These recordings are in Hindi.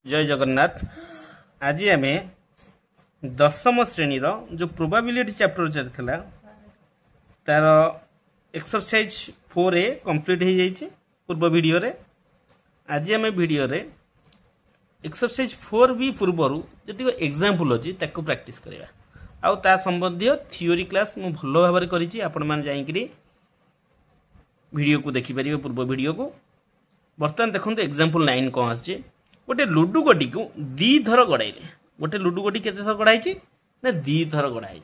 जय जगन्नाथ। आज आम दशम श्रेणी जो प्रोबाबिलिटी चैप्टर चलता तार एक्सरसाइज 4 कंप्लीट हो जाइए पूर्व वीडियो रे। आज आम वीडियो रे एक्सरसाइज 4 भी पूर्वर जी एग्जाम्पल अच्छी प्रैक्टिस करवा आउ ता संबंधी थियोरी क्लास मु भल भाव करी आपण मैंने जाकि वीडियो को देखिपारे पूर्व वीडियो को। बर्तमान देखो एग्जाम्पल 9 कौन आसे गोटे लुडु गोटी को दी थर गड़ाइले गोटे लुडु गोटी केते थर गड़ाई ना दी थर गड़ाई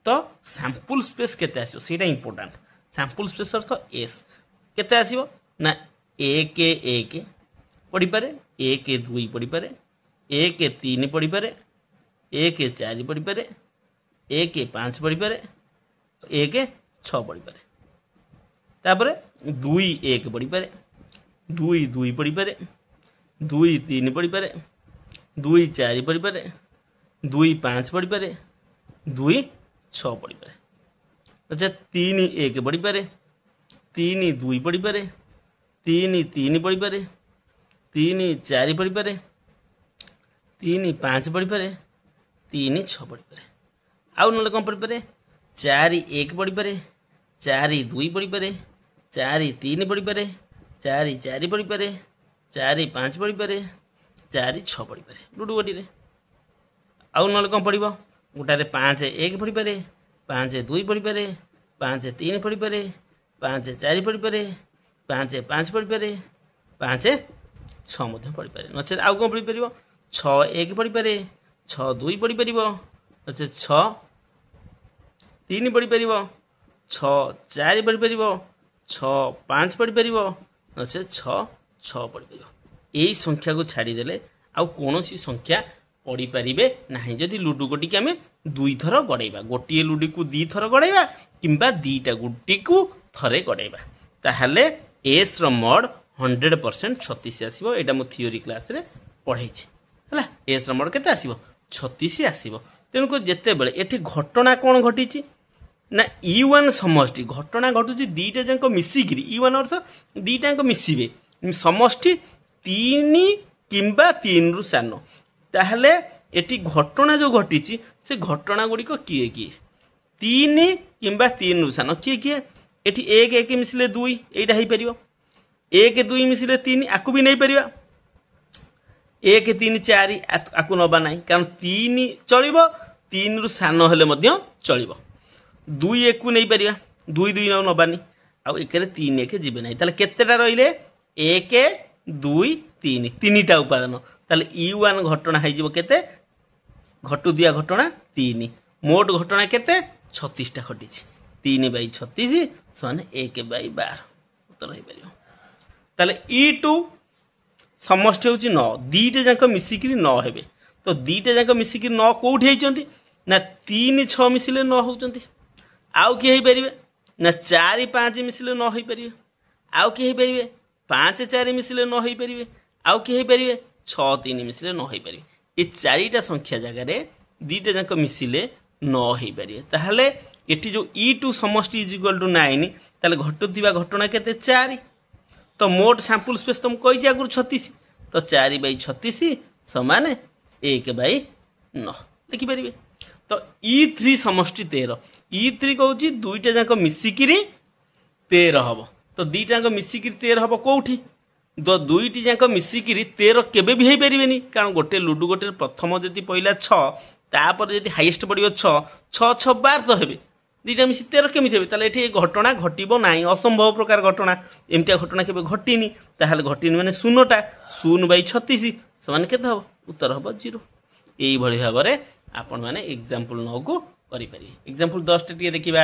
तो सैंपल स्पेस केते आसीबो सेटा इंपोर्टेंट। सैंपल स्पेस अर्थ एस केते आसीबो ना 1 1 पड़ी पारे 1 2 पड़ी पारे 1 3 पड़ी पारे 1 4 पड़ी पारे 1 5 पड़ी पारे 1 6 पड़ी पारे तापर 2 1 पड़ी पारे 2 2 पड़ी पारे 2 3 पड़ी पारे 2 4 पड़ी पारे 2 5 पड़ी पारे 2 6 पड़ी पारे। अच्छा 3 1 पड़ी पारे 3 2 पड़ी पारे 3 3 पड़ी पारे 3 4 पड़ी पारे 3 5 पड़ी पारे 3 6 पड़ी पारे। आउ ना कौन पड़ी पारे 4 1 पड़ी पारे 4 2 पड़ी पारे 4 3 पड़ी पारे 4 4 पड़ी पारे 4 5 पड़ी पारे 4 6 पड़ी पारे लुडु गोटी रे। आउ ना कौन पड़ गोटे 5 1 पड़ी पारे 5 2 पड़ी पारे 5 3 पड़ी पारे 5 4 पड़ी पारे 5 5 पड़ी पारे 5 6 पड़ी पारे नचेत आउ कौन पड़ी पार 6 1 पड़ी पारे 6 2 पड़ी पार नचेत 6 3 पड़ी पार 6 4 पड़ी पार 6 5 पड़ी पार नचेत 6 6 पड़ी पार। यही संख्या को छाड़देले आउ कौन संख्या पढ़ी पारे ना जदि लुडु गोटी की आम 2 थर गड़ेबा गोटे लुडु को 2 थर गड़ेबा किंबा 2टा गुटी को थरे गड़ेबा ताहले एस रो मोड 100% 36 आसीबो। एटा मो थियोरी क्लास रे पढ़ाई है एस रो मोड केते आसीबो 36 आसीबो। तेणुक जेते बेले एठी घटना कौन घटी ना E1 समष्टि घटना घटुची 2टा जाक मिसिकी E1 अर्थ 2टा जाक मिसिबे समष्टि 3 किंबा 3 रु सान ताहले एठी घटना जो घटी से घटना गुड़िक किए किए 3 किंबा 3 रु सान किए किए एठी 1 1 मिसिले 2 एटा हो पार 1 2 मिसिले 3 आकु भी नहीं पार 1 3 4 आकु नबा ना कारण 3 चलिबो 3 रु सान हेले मध्य चलिबो 2 1 को नहीं पार 2 2 नबानी आउ 1 3 1 जीवे ना ताले केतेटा रहिले 1 2 3 3टा उपादान ताले E1 घटना हो केते घटु दिया घटना 3 मोट घटना केते 36टा घटी 3 बाई 36 समान 1 बाई 12 उत्तर हो पार। ताले E2 समष्टि होची 9 2टा जाक मिसिकी 9 हेबे तो 2टा जाक मिसिकी 9 कोठी होइचंती ना 3 6 मिसिले 9 होचंती आउ किए हो पारे ना 4 5 मिसिले 9 हो पारे आउ किए हो पारे 5 4 मिसिले 9 हो पारे आउ किए हो पारे 6 3 मिसिले 9 हो पारे। ये 4टा संख्या जगह 2टा जाक मिसिले 9 हो पारे ताहले एठी जो E2 समष्टि इज इक्वल टू 9 ताले घटुथिबा घटना केते 4 तो मोट सैंपल स्पेस तुम कही आगु 36 तो 4 बाई 36 समान 1 बाई 9 लिखिपारे। तो E3 समष्टि 13 E3 कहूँ 2टा जाक मिसिकी 13 हम तो 2टा जाक मिसिकी 13 हम कौटी तो 2टी जाक मिसिकी 13 केबे भी हो पारे कारण गोटे लुडु गोटे प्रथम जदि पहला 6 तापर जदि हाईएस्ट पड़ो 6 6 6 12 तो हे 2टा मिसी 13 केमी हे ताले एठी घटना घटिबो नाही असंभव प्रकार घटना एमतिया घटना केबे घटिनी ताहले घटिनी माने 0टा 0 बाई 36 समान केते हो उत्तर हो 0। एई भली भाबरे आपण माने एग्जांपल 9 को करि पारि। एग्जांपल 10 टे देखिबा।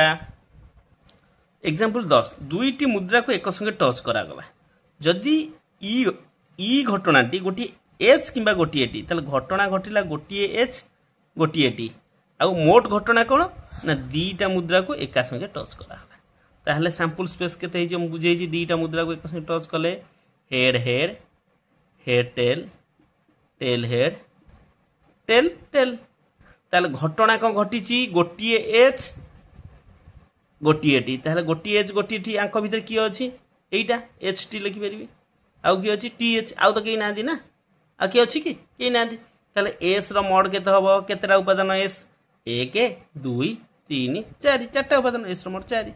एग्जांपल 10 दुईटी मुद्रा को एक संगे टच करा गला जदि ई घटनाटी गोटी एच किंबा गोटी टी ताले घटना घटिला गोटी एच गोटी टी आ मोट घटना कौन ना 2टा मुद्रा को एका संगे टच करा ताहले सैंपल स्पेस केते हे जे बुझे 2टा मुद्रा को एक संगे टच कले head head head tail tail head tail tail ताहले घटना कौन घटी गोटी एच गोटी टी ताहले गोटी एच गोटी टी आंक भीतर किए अछि एटा एच टी लिखि परिबे आउ कि अछि टी एच आउ तो कहीं ना आ किए अच्छी कि ना एस रड के हम केतटा उपादान एस 1 2 3 4 चार्टा उपादान एस रड 4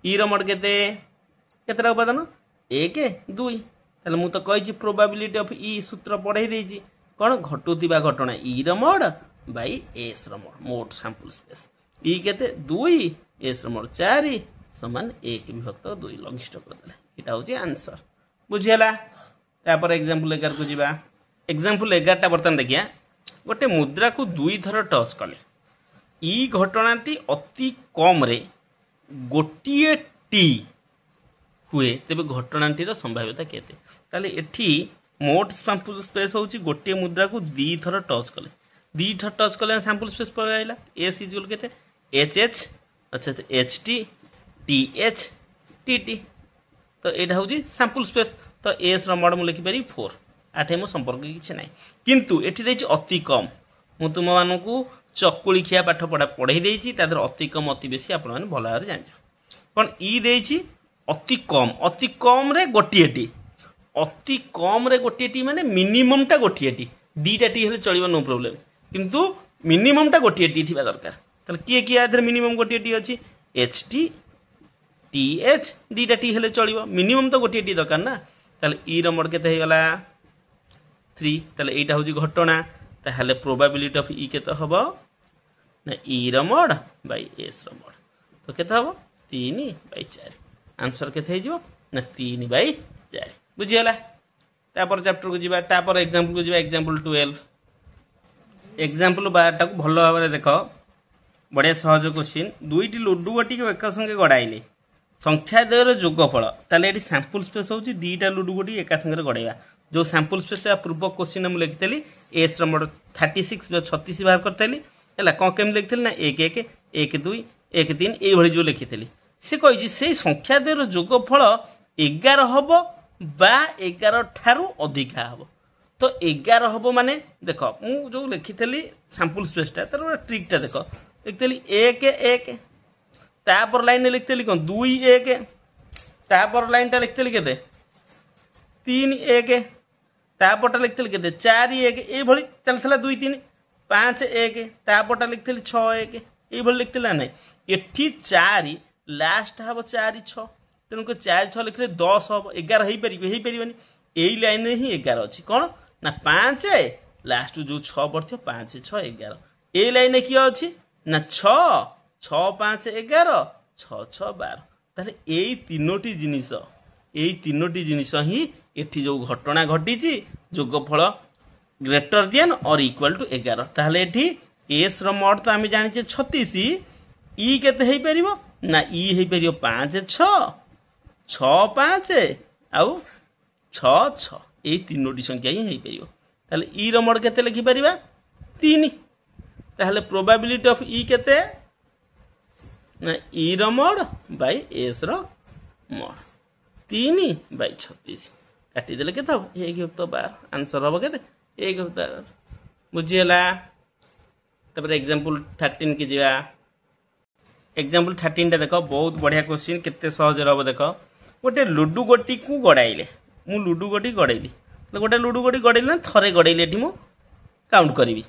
ई रड केतटा उपादान 1 2 ताले मु तो कही प्रोबाबिलिटी ऑफ ई सूत्र पढ़ाई देछि कौन घटुवा घटना ई रड बाई एस रड मोट सैंपल स्पेस ई केते 2 एस रड 4 समान 1 विभक्त 2 लघिष्ठ करदेले एटा होची आंसर बुझियला तापर एग्जांपल 11 को जीवा एग्जांपल 11 टा बर्तन देखिया गोटे मुद्रा को 2 थर टच कले ई घटनाटी अति कम रे गोटिए टी हुए तेबे घटनाटीर संभाव्यता केते ताले एठी मोट सैंपल स्पेस होची गोटे मुद्रा को 2 थर टच कले 2 थर टच कले सैंपल स्पेस पर आइला एस इक्वल केते एच एच अच्छा H T T H T T तो एटा होची सैंपल स्पेस तो एस रो मॉड मु लिखि पारी 4 आठे मो संपर्क किछि नै किंतु एठी देछि अति कम मु तुम मानकू चकुली खिया पाठ पढ़ा पढ़ाई देछि तादर अति कम अति बेसी आपण माने भला भाबरे जानि कोन ई देछि अति कम रे गोटिएटी अति कम रे गोटिएटी माने मिनिमम टा गोटिएटी दीटा टी हेले चलिबो नो प्रॉब्लम किंतु मिनिमम टा गोटिएटी थिबा दरकार तले किए किए आधर मिनिमम गोटिएटी अछि एच टी टी एच दीटा टी हेले चलिबो मिनिमम तो गोटिएटी दरकार ना ताले ई रो मोड केते हे गला 3 ताले एटा होजी घटना ताले प्रोबेबिलिटी ऑफ ई केते हबो ना ई रो मोड बाय एस रो मोड तो केते हबो 3/4 आंसर केते हे जिवो ना 3/4 बुझियला तापर चैप्टर को जीवा तापर एग्जांपल को जीवा एग्जांपल 12 एग्जांपल 12 टा को भलो भाबरे देखो बढ़िया सहज क्वेश्चन दुईटी लुडु गोटी को एक संगे गड़ाइले संख्या द्वयर जोगफल ताले एटी सैंपल स्पेस होची दीटा लुडु गोटी एक संगे गड़ाइबा जो सैंपल स्पेस पूर्व क्वेश्चन में लिखितली एस रमड 36 36 बाहर करतली हला कोन केम लिखितली ना 1 1 1 2 1 3 ए भली जो लिखितली से कहिछि से संख्या द्वयर जोगफल 11 हबो बा 11 ठारू अधिका हबो तो 11 हबो माने देखो मु जो लिखितली सैंपल स्पेस ता तर ट्रिक ता देखो लिखतली 1 1 तापर लाइन लिखतली कोन 2 1 तापर लाइन ता लिखतली केते 3 1 तापर ता लिखतली केते 4 1 ए भली चलथला 2 3 5 1 तापर ता लिखतली 6 1 ए भली लिखतला नै एठी 4 लास्ट हबो 4 6 तेनु को 4 6 लिखले 10 हबो 11 हेई परिबनी एई लाइन रे ही 11 अछि कोन ना 5 लास्ट जो 6 पड़थि 5 6 11 ए लाइन की अछि ना 6 6 5 11 6 6 12 ताले एई तीनोटी जिनिस ही एठी जो घटना घटिची जोगफल ग्रेटर देन और इक्वल टू 11 ताले एठी एस रो मॉड तो आमे जानिचे 36 ई केते हेई परिबो ना ई हेई परिबो 5 6 6 5 आउ 6 6 एई तीनोटी संख्या ही हेई परिबो ताले ई रो मॉड केते लिखि परिबा 3 ताले प्रोबेबिलिटी ऑफ ई केते ना ई रो मॉड बाय एस रो मॉड 3/36 काटी देले केते हो 1/12 आंसर हो केते 1/12 बुझियला तबरे एग्जांपल 13 की जिवा एग्जांपल 13 टा देखो बहुत बढ़िया क्वेश्चन केते सहज रहबो देखो गोटे लुडु गोटी को गडाइले मु लुडु गोटी गडाइली तो गोटे लुडु गोटी गडाइले ना थरे गडाइले एठी मु काउंट करिवि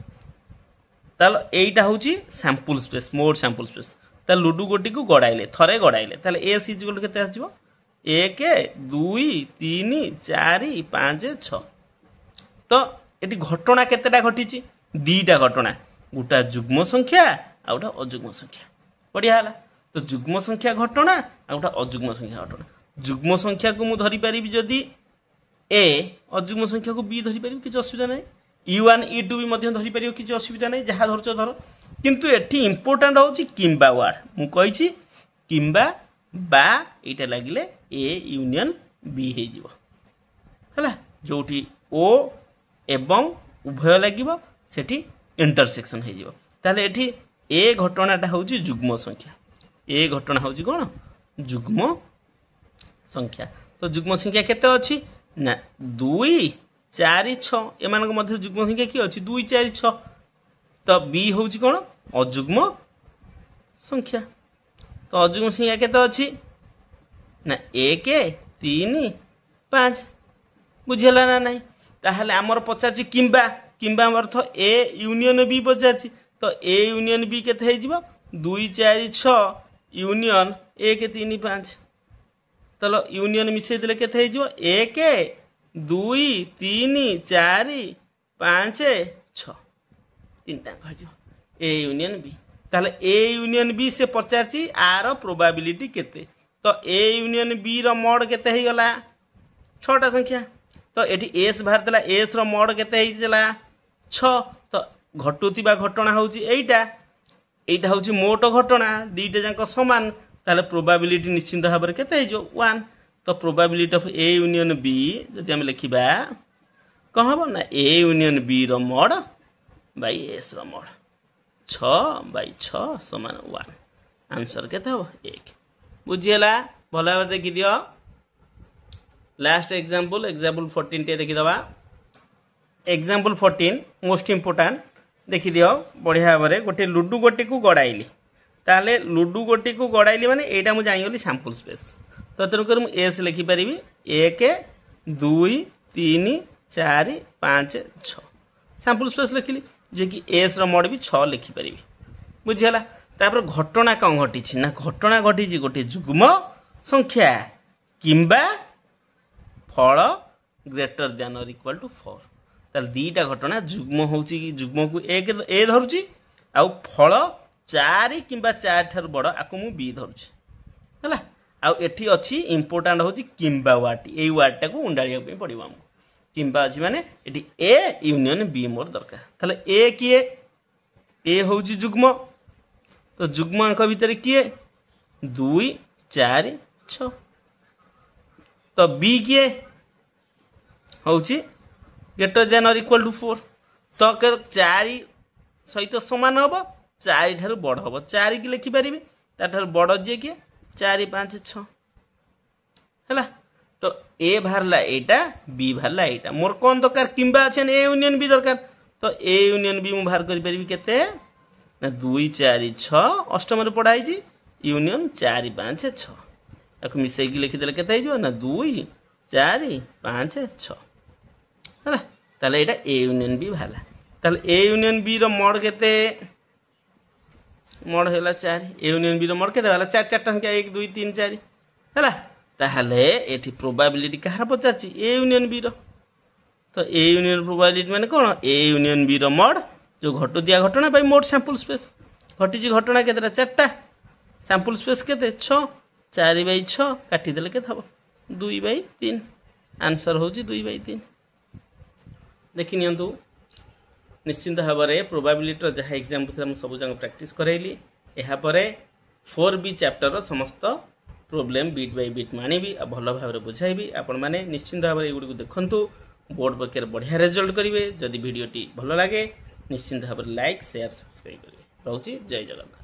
ताल एटा होची sample space mode sample space ता लुडु गोटी को गडाइले थरे गडाइले ताले एस इक्वल केते आजिवो 1 2 3 4 5 6 तो एटी घटना केतेटा घटिची दीटा घटना गोटा जुग्म संख्या आ गोटा अजुग्म संख्या बढ़िया हला तो जुग्म संख्या घटना आ गोटा अजुग्म संख्या घटना जुग्म संख्या को मु धरि परिबि जदी ए अजुग्म संख्या को बी धरि परिबि किछ असुविधा नै e1 e2 भी मध्य धरि परिबि किछ असुविधा नै जहा धरचो धर किंतु एठी इंपोर्टेंट होची किंबा वर्ड मु कहिची किंबा बा एटा लागिले ए यूनियन बी हे जिवो हला जोठी ओ एवं उभय लागिवो सेठी इंटरसेक्शन हे जिवो ताले एठी ए घटनाटा होची जुग्म संख्या ए घटना होची कोन जुग्म संख्या तो जुग्म संख्या केते अछि ना 2 4 6 एमान को मध्य जुग्म संख्या की अछि 2 4 6 तो बी होची कोन अजुग्म संख्या तो अजुग्म संख्या केते अछि ना 1 3 5 बुझला ना नहीं ताहले आमर पचार किंबा किंबा अर्थ ए यूनियन बी पचार तो ए यूनियन बी केते हे जिवो 2 4 6 यूनियन 1 3 5 चलो यूनियन मिसई देले केते हे जिवो 1 2 3 4 5 6 तीनटा कह जिवो ए यूनियन बी ताहले ए यूनियन बी से पचार आर प्रोबाबिलिटी केते तो ए यूनियन बी रो मोड केते हे गला 6टा संख्या तो एटी एस बाहर देला एस रो मोड केते हे जला 6 तो घटुतिबा घटना होउची एटा होउची मोट घटना दीटा जाक समान ताले प्रोबाबिलिटी निश्चित भाव में केते हे जो 1 तो probability of A union B जदि हम लिखिबा कौन हम ना ए यूनियन बी रो मोड बाय एस रो मोड 6/6 समान 1 आंसर केते हो 1 बुझियला भला भाव देखि दियो लास्ट एग्जांपल 14 टे देखि दबा एग्जांपल 14 मोस्ट इंपोर्टेंट देखि दियो बढ़िया भाव में गोटे लुडु गोटी को गड़ाइली ताले लुडु गोटी को गड़ाइली माने एटा मु जानि गली सैंपल स्पेस तो तेनु कर मु एस लिखि परिबी 1 2 3 4 5 6 सैंपल स्पेस लिखिली जे कि एस रो मोड भी 6 लिखि परिबी बुझियला तापर घटना कौन घटी ना घटना घटी गोटे जुग्म संख्या किंबा फल ग्रेटर देन और इक्वल टू 4 ताल दीटा घटना जुग्म होउची जुग्म को ए धरुची आउ फल 4 किंबा 4 ठार बड़ आकु मु बी धरुची हला आउ एठी अछि इंपोर्टेंट होउची किंबा वाट ए वाट टाको उंडालिया पे पड़िबो हमको किंबा अछि माने एठी ए यूनियन बी मोर दरकार ताले ए किए ए होउची जुग्म तो जुग्म अंक भितर किए 2 4 6 तो बी किए होउची ग्रेटर देन और इक्वल टू 4 तो 4 सहित समान हम 4 ठार बड़ हम 4 की लिखि पारिबे ता ठार बड़ जे किए 4 5 6 हैला तो ए बाहरला एटा बी बाहरला एटा मोर कोन दरकार किंबा अछन ए यूनियन बी दरकार तो ए यूनियन बी मु बाहर करि परिबी केते ना 2 4 6 अष्टम रे पढ़ाई छी यूनियन 4 5 6 ताको मिसै की लिखि देले केते हिजो ना 2 4 5 6 हैला ताले एटा ए यूनियन बी बाहरला ताले ए यूनियन बी रो मोड केते मोड होला 4 ए यूनियन बी रो मोड केते होला 4 4टा संख्या 1 2 3 4 हैला ताहले एठी प्रोबेबिलिटी कहार पचारची ए यूनियन बी रो तो ए यूनियन प्रोबेबिलिटी माने कोन ए यूनियन बी रो मोड जो घटु दिया घटना बाय मोड सैंपल स्पेस घटी घटना केतेटा 4टा सैंपल स्पेस केते 6 4/6 काटी देले केते हबो 2/3 आंसर होची 2/3 देखि नियंतु निश्चित भाव में प्रोबेबिलिटी जहाँ एग्जांपल हम सब जंग प्रैक्टिस करैली एहा परे 4B चैप्टर समस्त प्रॉब्लम बीट बाय बीट मानिबी आ भल भाव में बुझाइबी आपण माने निश्चित भाव में एगुडी को देखंतु बोर्ड पक्षर बढ़िया रिजल्ट करेंगे जदि वीडियोटी भल लगे निश्चिंत भाव में लाइक शेयर सब्सक्राइब करेंगे रोची जय जगन्नाथ।